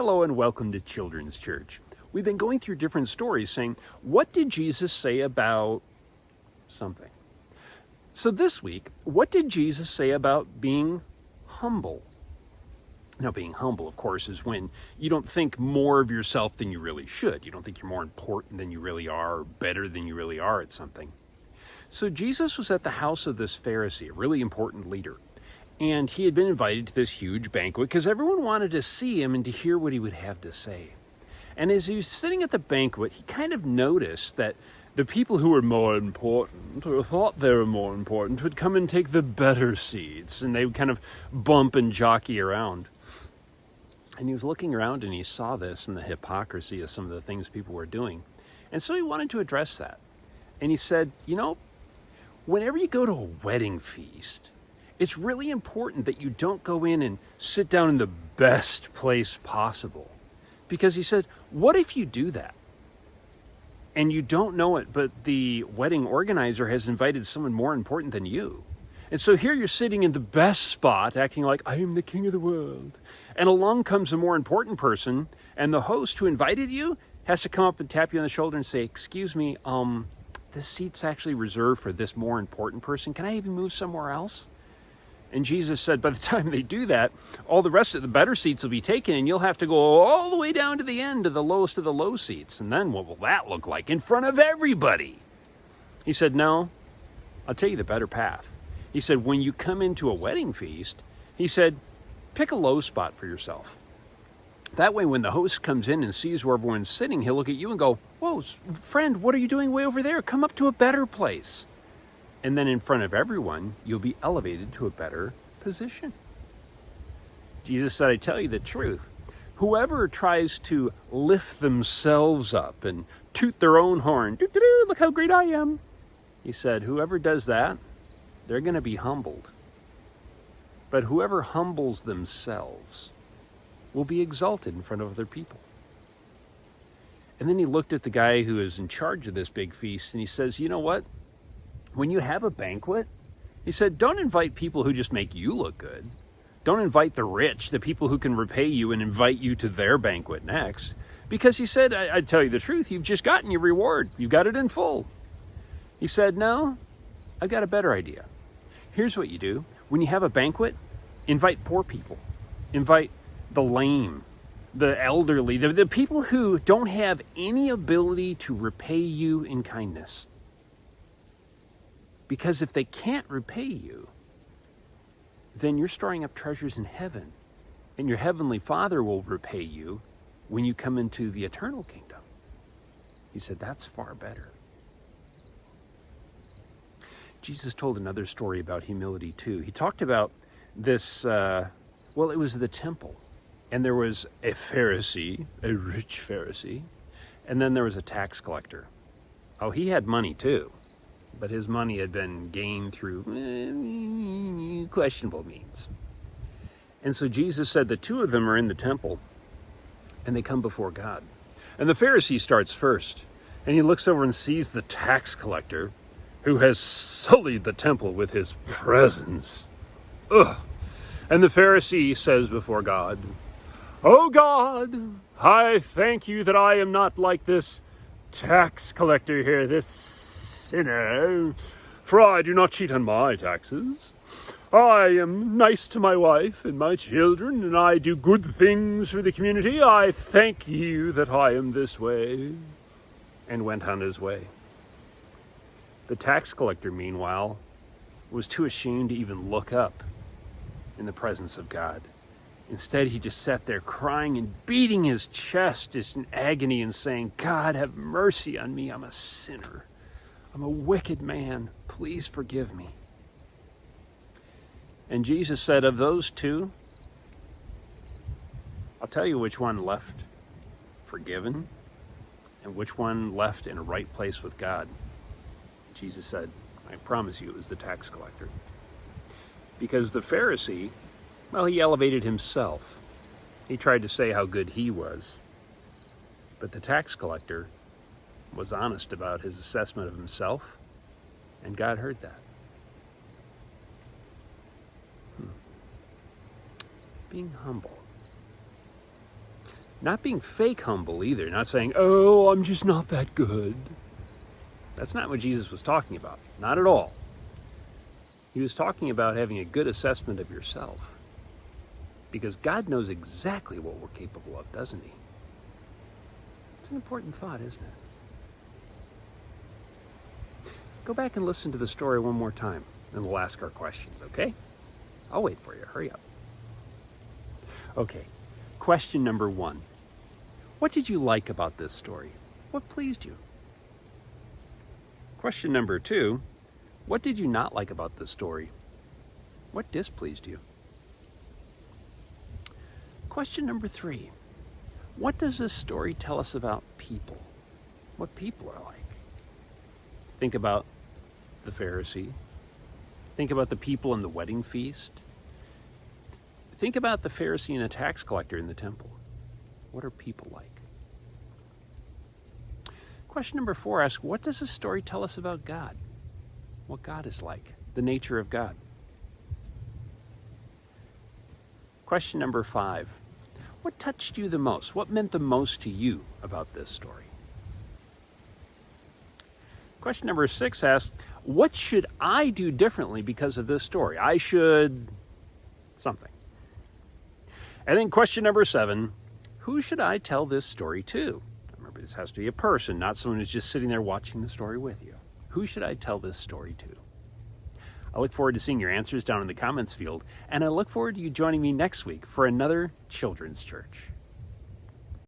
Hello and welcome to Children's Church. We've been going through different stories saying, what did Jesus say about something? So this week, what did Jesus say about being humble? Now, being humble, of course, is when you don't think more of yourself than you really should. You don't think you're more important than you really are, or better than you really are at something. So Jesus was at the house of this Pharisee, a really important leader. And he had been invited to this huge banquet because everyone wanted to see him and to hear what he would have to say. And as he was sitting at the banquet, he kind of noticed that the people who were more important, or thought they were more important, would come and take the better seats, and they would kind of bump and jockey around. And he was looking around and he saw this and the hypocrisy of some of the things people were doing. And so he wanted to address that. And he said, whenever you go to a wedding feast, it's really important that you don't go in and sit down in the best place possible. Because he said, what if you do that? And you don't know it, but the wedding organizer has invited someone more important than you. And so here you're sitting in the best spot, acting like, I am the king of the world. And along comes a more important person, and the host who invited you has to come up and tap you on the shoulder and say, excuse me, this seat's actually reserved for this more important person. Can I even move somewhere else? And Jesus said, by the time they do that, all the rest of the better seats will be taken, and you'll have to go all the way down to the end of the lowest of the low seats. And then what will that look like in front of everybody? He said, no, I'll tell you the better path. He said, when you come into a wedding feast, he said, pick a low spot for yourself. That way, when the host comes in and sees where everyone's sitting, he'll look at you and go, whoa, friend, what are you doing way over there? Come up to a better place. And then in front of everyone, you'll be elevated to a better position. Jesus said, I tell you the truth. Whoever tries to lift themselves up and toot their own horn, look how great I am. He said, whoever does that, they're going to be humbled. But whoever humbles themselves will be exalted in front of other people. And then he looked at the guy who is in charge of this big feast, and he says, you know what? When you have a banquet, he said, don't invite people who just make you look good. Don't invite the rich, the people who can repay you and invite you to their banquet next. Because he said, I tell you the truth, you've just gotten your reward. You got it in full. He said, no, I've got a better idea. Here's what you do. When you have a banquet, invite poor people. Invite the lame, the elderly, the people who don't have any ability to repay you in kindness. Because if they can't repay you, then you're storing up treasures in heaven. And your heavenly Father will repay you when you come into the eternal kingdom. He said, that's far better. Jesus told another story about humility too. He talked about this, it was the temple. And there was a Pharisee, a rich Pharisee, and then there was a tax collector. Oh, he had money too. But his money had been gained through questionable means. And so Jesus said the two of them are in the temple, and they come before God. And the Pharisee starts first, and he looks over and sees the tax collector, who has sullied the temple with his presence. Ugh. And the Pharisee says before God, oh God, I thank you that I am not like this tax collector here, this sinner, for I do not cheat on my taxes. I am nice to my wife and my children, and I do good things for the community. I thank you that I am this way. And went on his way. The tax collector, meanwhile, was too ashamed to even look up in the presence of God. Instead, he just sat there crying and beating his chest just in agony and saying, God, have mercy on me. I'm a sinner. I'm a wicked man. Please forgive me. And Jesus said, of those two, I'll tell you which one left forgiven and which one left in a right place with God. Jesus said, I promise you it was the tax collector. Because the Pharisee, he elevated himself. He tried to say how good he was. But the tax collector was honest about his assessment of himself, and God heard that. Being humble. Not being fake humble either, not saying, oh, I'm just not that good. That's not what Jesus was talking about, not at all. He was talking about having a good assessment of yourself. Because God knows exactly what we're capable of, doesn't he? It's an important thought, isn't it? Go back and listen to the story one more time, and we'll ask our questions, okay? I'll wait for you. Hurry up. Okay, question number 1. What did you like about this story? What pleased you? Question number 2. What did you not like about this story? What displeased you? Question number 3. What does this story tell us about people? What people are like? Think about the Pharisee. Think about the people in the wedding feast. Think about the Pharisee and a tax collector in the temple. What are people like? Question number 4 asks, what does this story tell us about God? What God is like, the nature of God. Question number 5, what touched you the most? What meant the most to you about this story? Question number 6 asks, what should I do differently because of this story? I should something. And then question number 7, who should I tell this story to? Remember, this has to be a person, not someone who's just sitting there watching the story with you. Who should I tell this story to? I look forward to seeing your answers down in the comments field, and I look forward to you joining me next week for another Children's Church.